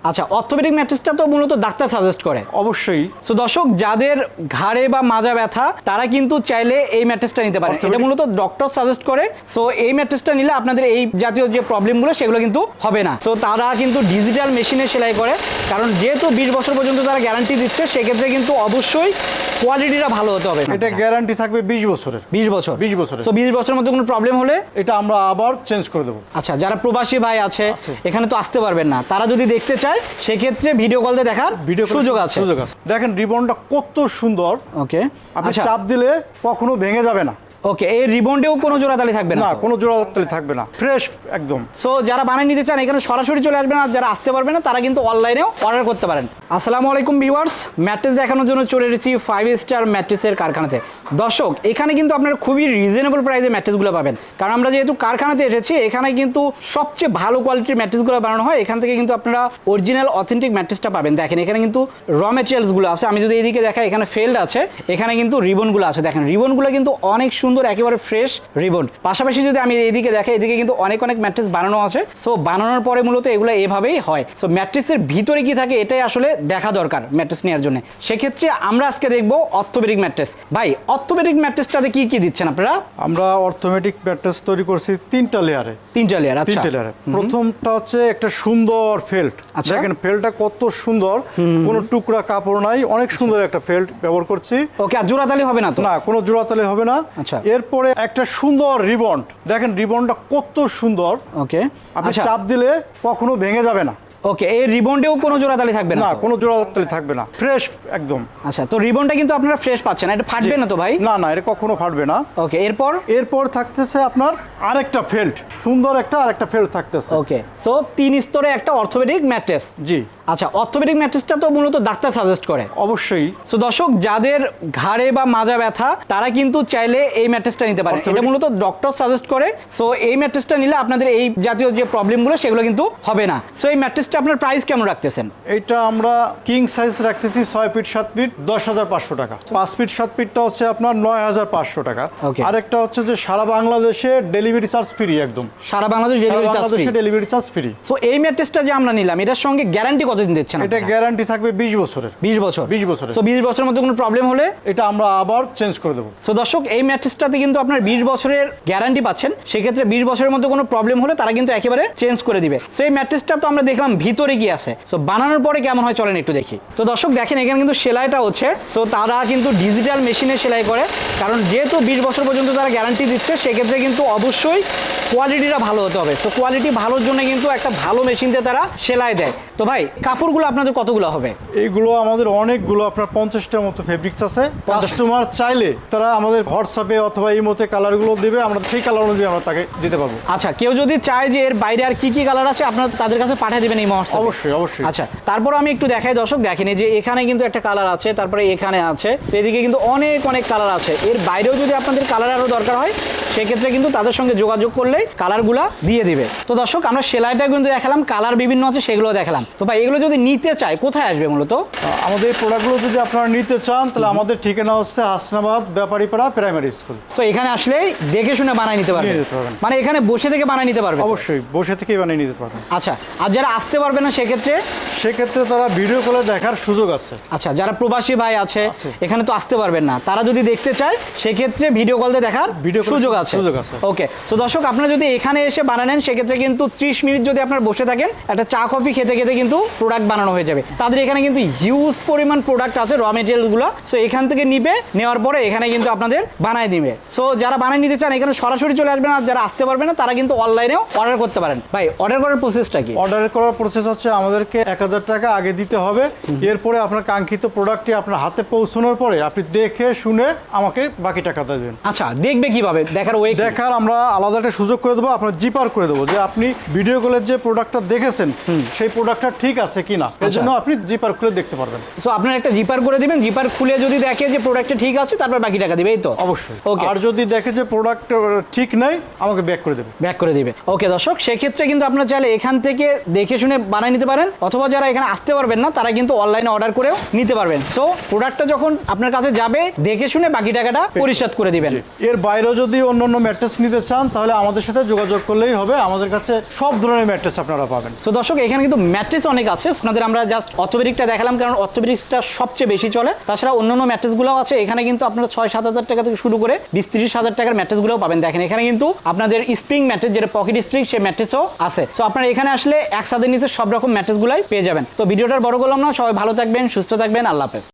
আচ্ছা, অর্থোপেডিক ম্যাট্রেসটা তো মূলত ডাক্তার সাজেস্ট করে অবশ্যই। সো দর্শক, যাদের ঘাড়ে বা মাজা ব্যথা তারা কিন্তু চাইলে এই ম্যাট্রেসটা নিতে পারে। এটা মূলত ডক্টর সাজেস্ট করে। সো এই ম্যাট্রেসটা নিলে আপনাদের এই জাতীয় যে প্রবলেমগুলো সেগুলো কিন্তু হবে না। সো তারা কিন্তু ডিজিটাল মেশিনে সেলাই করে, কারণ যেহেতু 20 বছর পর্যন্ত তারা গ্যারান্টি দিচ্ছে, সেক্ষেত্রে কিন্তু অবশ্যই কোয়ালিটিটা ভালো হতে হবে। এটা গ্যারান্টি থাকবে 20 বছরের। 20 বছর 20 বছরের। সো 20 বছরের মধ্যে কোনো প্রবলেম হলে এটা আমরা আবার চেঞ্জ করে দেবো। আচ্ছা, যারা প্রবাসী ভাই আছে এখানে তো আসতে পারবেন না, তারা যদি দেখতে চায় সেক্ষেত্রে ভিডিও কল দিয়ে দেখার সুযোগ আছে। দেখেন রিবনটা কত সুন্দর। ওকে, আপনি চাপ দিলে কখনো ভেঙে যাবে না। ওকে, এই রিবন্ডেও কোনো জোড়াতালি থাকবে না? না, কোনো জোড়াতালি থাকবে না, ফ্রেশ একদম। সো যারা বানিয়ে নিতে চান এখানে সরাসরি চলে আসবেন, আর যারা আসতে পারবেন না তারা কিন্তু অনলাইনেও অর্ডার করতে পারেন। আসসালামু আলাইকুম ভিউয়ার্স, ম্যাট্রেস দেখানোর জন্য চলে এসেছি 5 স্টার ম্যাট্রেসের কারখানাতে। দর্শক, এখানে কিন্তু আপনারা খুবই রিজনেবল প্রাইসে ম্যাট্রেসগুলো পাবেন, কারণ আমরা যেহেতু কারখানাতে এসেছি এখানে কিন্তু সবচেয়ে ভালো কোয়ালিটির ম্যাট্রেসগুলো বানানো হয়। এখান থেকে কিন্তু আপনারা অরিজিনাল অথেন্টিক ম্যাট্রেসটা পাবেন। দেখেন এখানে কিন্তু র ম্যাটেরিয়ালসগুলো আছে। আমি যদি এইদিকে দেখাই, এখানে ফেল্ড আছে, এখানে কিন্তু রিবনগুলো আছে। দেখেন রিবনগুলো কিন্তু অনেক সুন্দর, একেবারে ফ্রেশ রিবন। পাশাপাশি যদি আমি এইদিকে দেখাই, এদিকে কিন্তু অনেক ম্যাট্রেস বানানো আছে। সো বানানোর পরে মূলত এগুলো এভাবেই হয়। সো ম্যাট্রেসের ভিতরে কি থাকে এটাই আসলে দেখা দরকার ম্যাট্রেস নেওয়ার জন্য। সেক্ষেত্রে আমরা আজকে দেখবো অর্থোপেডিক ম্যাট্রেস। ভাই, অর্থোপেডিক ম্যাট্রেসটাতে কি কি দিচ্ছেন আপনারা? আমরা অর্থোপেডিক ম্যাট্রেস তৈরি করছি 3টা লেয়ারে। 3টা লেয়ার? আচ্ছা, 3টা লেয়ারে। প্রথমটা হচ্ছে একটা সুন্দর ফেল্ট। দেখেন ফেল্টটা কত সুন্দর, কোনো টুকরা কাপড় নাই, অনেক সুন্দর একটা ফেল্ট ব্যবহার করছি। ওকে, আর জোড়াতালি হবে না তো? না, কোনো জোড়াতালি হবে না। আচ্ছা, এরপরে একটা সুন্দর রিবন। দেখেন রিবনটা কত সুন্দর। ওকে, আপনি চাপ দিলে কখনো ভেঙে যাবে না। ওকে, এই রিবন্ডেও কোনো জোড়াতালি থাকবে না? না, কোনো জোড়াতালি থাকবে না, ফ্রেশ একদম। আচ্ছা, তো রিবনটা কিন্তু আপনারা ফ্রেশ পাচ্ছেন, এটা ফাটবে না তো ভাই? না না, এটা কখনো ফাটবে না। ওকে, এরপর থাকতেছে আপনার আরেকটা ফেল্ট, সুন্দর আরেকটা ফেল্ট থাকতেছে। ওকে, সো 3 স্তরে একটা অর্থোপেডিক ম্যাট্রেস। জি। আচ্ছা, অর্থোপেডিক ম্যাট্রেসটা তো মূলত ডাক্তার সাজেস্ট করে। অবশ্যই। সো দর্শক, যাদের ঘাড়ে বা মাজা ব্যথা তারা কিন্তু চাইলে এই ম্যাট্রেসটা নিতে পারে। এটা মূলত ডক্টর সাজেস্ট করে। সো এই ম্যাট্রেসটা নিলে আপনাদের এই জাতীয় যে প্রবলেমগুলো সেগুলো কিন্তু হবে না। সো এই ম্যাট্রেসটা আপনার প্রাইস কেমন রাখতেছেন? এইটা আমরা কিং সাইজ রাখতেছি 6 ফিট 7 ফিট 10,500 টাকা। 5 ফিট 7 ফিটটা হচ্ছে আপনার 9,500 টাকা। আরেকটা হচ্ছে যে সারা বাংলাদেশে ডেলিভারি চার্জ ফ্রি একদম। সারা Bangladesh delivery charge free. So এই ম্যাট্রেসটা যে আমরা নিলাম এটার সঙ্গে গ্যারান্টি কতদিন দিচ্ছেন? এটা গ্যারান্টি থাকবে 20 বছরের। 20 বছর? 20 বছরের। সো 20 বছরের মধ্যে কোনো প্রবলেম হলে এটা আমরা আবার চেঞ্জ করে দেবো। সো দর্শক, এই ম্যাট্রেসটাতে কিন্তু আপনার 20 বছরের গ্যারান্টি পাচ্ছেন। সেক্ষেত্রে 20 বছরের মধ্যে কোনো প্রবলেম হলে তারা কিন্তু একেবারে চেঞ্জ করে দিবে। সো এই ম্যাট্রেসটা তো আমরা দেখলাম ভিতরে কি আছে, সো বানানোর পরে কেমন হয় চলেন একটু দেখি। তো দর্শক দেখেন এখানে কিন্তু সেলাইটা হচ্ছে। সো তারা কিন্তু ডিজিটাল মেশিনে সেলাই করে, কারণ যেহেতু 20 বছর পর্যন্ত তারা গ্যারান্টি দিচ্ছে, সেক্ষেত্রে কিন্তু অবশ্যই কোয়ালিটিটা ভালো হতে হবে। সো কোয়ালিটি ভালোর জন্য কিন্তু একটা ভালো মেশিন দিয়ে তারা সেলাই দেয়। তো ভাই, কাপড়গুলো আপনাদের কতগুলো হবে? এইগুলো আমাদের অনেকগুলো, আপনার 50টার মতো ফেব্রিক্স আছে। কাস্টমার চাইলে তারা আমাদের হোয়াটসঅ্যাপে অথবা এই মতে কালারগুলো দিবে, আমরা সেই কালার অনুযায়ী আমরা তাকে দিতে পারবো। আচ্ছা, কেউ যদি চায় যে এর বাইরে আর কি কি কালার আছে আপনারা তাদের কাছে পাঠিয়ে দিবেন এই হোয়াটসঅ্যাপে? অবশ্যই অবশ্যই। আচ্ছা, তারপর আমি একটু দেখাই দর্শক। দেখেন যে এখানে কিন্তু একটা কালার আছে, তারপরে এখানে আছে, সেদিকে কিন্তু অনেক কালার আছে। এর বাইরেও যদি আপনাদের কালার আরও দরকার হয় সেক্ষেত্রে কিন্তু তাদের সঙ্গে যোগাযোগ করলেই কালারগুলা দিয়ে দিবে। তো দর্শক, আমরা সেলাইটা কিন্তু দেখালাম, কালার বিভিন্ন আছে সেগুলো দেখালাম। তো ভাই, এগুলো যদি নিতে চায় কোথায় আসবে মূলত? আমাদের এই প্রোডাক্টগুলো যদি আপনারা নিতে চান তাহলে আমাদের ঠিকানা হচ্ছে Hasnabad Beparipara primary school. So এখানে আসলেই দেখে শুনে বানাই নিতে পারবেন? মানে এখানে বসে থেকে বানাই নিতে পারবে? অবশ্যই, বসে থেকেই বানিয়ে নিতে পারবেন। আচ্ছা, আর যারা আসতে পারবে না সেক্ষেত্রে তারা ভিডিও কলে দেখার সুযোগ আছে। আচ্ছা, যারা প্রবাসী ভাই আছে এখানে তো আসতে পারবেন না, তারা যদি দেখতে চায় সেক্ষেত্রে ভিডিও কল দিয়ে দেখার সুযোগ আছে। ওকে, তো দর্শক, আপনারা যদি এখানে এসে বানানেন সেক্ষেত্রে কিন্তু 30 মিনিট যদি আপনারা বসে থাকেন, একটা চা কফি খেতে খেতে কিন্তু প্রোডাক্ট বানানো হয়ে যাবে। তাদের এখানে কিন্তু হিউজ পরিমাণ প্রোডাক্ট আছে, র মেটেরিয়ালগুলো। সো এখান থেকে নেওয়ার পরে এখানে কিন্তু আপনাদের বানায় দিবে। সো যারা বানিয়ে নিতে চান এখানে সরাসরি চলে আসবেন, আর যারা আসতে পারবে না তারা কিন্তু অনলাইনেও অর্ডার করতে পারেন। ভাই, অর্ডার করার প্রসেসটা কি? অর্ডার করার প্রসেস হচ্ছে আমাদেরকে 1000 টাকা আগে দিতে হবে। এরপরে আপনার কাঙ্ক্ষিত প্রোডাক্টটি আপনার হাতে পৌঁছানোর পরে আপনি দেখে শুনে আমাকে বাকি টাকা দেবেন। আচ্ছা, দেখবে কিভাবে? দেখার আমরা আলাদা একটা সুযোগ করে দেবো, আপনার জিপার করে দেবো যে আপনি ভিডিও কলের যে প্রোডাক্টটা দেখেছেন সেই প্রোডাক্টটা ঠিক আছে কিনা, এর জন্য আপনি জিপার খুলে দেখতে পারবেন। সো আপনার একটা জিপার করে দিবেন, জিপার খুলে যদি দেখে যে প্রোডাক্টটা ঠিক আছে তারপর বাকি টাকা দিবে, এই তো? অবশ্যই। ওকে, আর যদি দেখে যে প্রোডাক্ট ঠিক নাই আমাকে ব্যাক করে দেবে। ওকে দর্শক, সেক্ষেত্রে কিন্তু আপনারা চাইলে এখান থেকে দেখে শুনে বানিয়ে নিতে পারেন, অথবা যারা এখানে আসতে পারবেন না তারা কিন্তু অনলাইনে অর্ডার করেও নিতে পারবেন। সো প্রোডাক্টটা যখন আপনার কাছে যাবে দেখে শুনে বাকি টাকাটা পরিশোধ করে দিবেন। এর বাইরেও যদি অন্য অন্য অন্য ম্যাট্রেস নিতে চান তাহলে আমাদের সাথে যোগাযোগ করলেই হবে, আমাদের কাছে সব ধরনের ম্যাট্রেস আপনারা পাবেন। তো দর্শক এখানে কিন্তু ম্যাট্রেস অনেক আছে, আপনাদের আমরা জাস্ট অর্থোপেডিকটা দেখালাম কারণ অর্থোপেডিক্সটা সবচেয়ে বেশি চলে। তাছাড়া অন্যান্য ম্যাট্রেসগুলোও আছে, এখানে কিন্তু আপনারা 6-7 হাজার টাকা থেকে শুরু করে 20-30 হাজার টাকার ম্যাট্রেসগুলোও পাবেন। দেখেন এখানে কিন্তু আপনাদের স্প্রিং ম্যাট্রেস, যেটা পকেট স্প্রিং, সেই ম্যাট্রেসও আছে। সো আপনারা এখানে আসলে এক ছাদের নিচে সব রকম ম্যাট্রেসগুলাই পেয়ে যাবেন। তো ভিডিওটার বড় করলাম না, সবাই ভালো থাকবেন, সুস্থ থাকবেন, আল্লাহ হাফেজ।